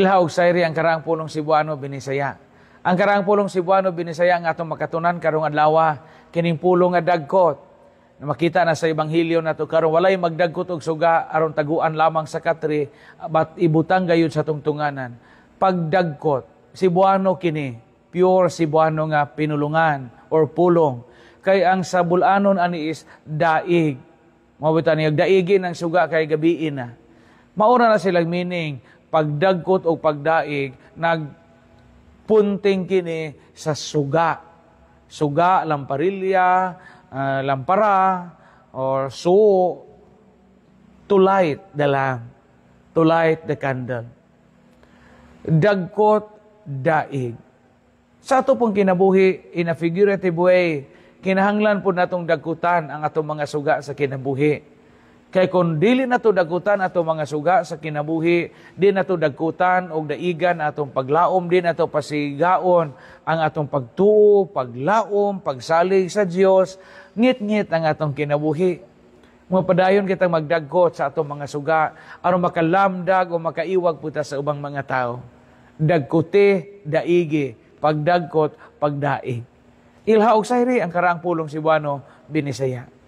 Ilha og sayri ang karaang pulong Cebuano Binisaya. Ang karaang pulong Cebuano Binisaya nga atong makatunan karong adlaw kining pulong nga dagkot. Na makita na sa ebanghelyo nato karon walay magdagkot og suga aron taguan lamang sa katri bat ibutang gayud sa tungtunganan. Pagdagkot Cebuano kini, pure Cebuano nga pinulungan or pulong. Kay ang sa bulanon ani is daig. Mabutan niya daigin ang suga kay gabiin na. Maura na silang meaning pagdagkot o pagdaig, nagpunting kini sa suga. Suga, lamparilya, lampara, or suo, to light the lamp, to light the candle. Dagkot, daig. Sa ato pong kinabuhi, in a figurative way, kinahanglan po natong dagkutan ang atong mga suga sa kinabuhi. Kay kung dili nato dagkutan ato mga suga sa kinabuhi, di nato dagkutan og daigan atong paglaom, di nato pasigaon ang atong pagtuo, paglaom, pagsalig sa Dios, ngit-ngit ang atong kinabuhi. Mapadayon kitang magdagkot sa atong mga suga aron makalamdag o makaiwag puta sa ubang mga tao. Dagkuti, daigi, pagdagkot, pagdaig. Ilha og sayri ang karaang pulong Cebuano Binisaya.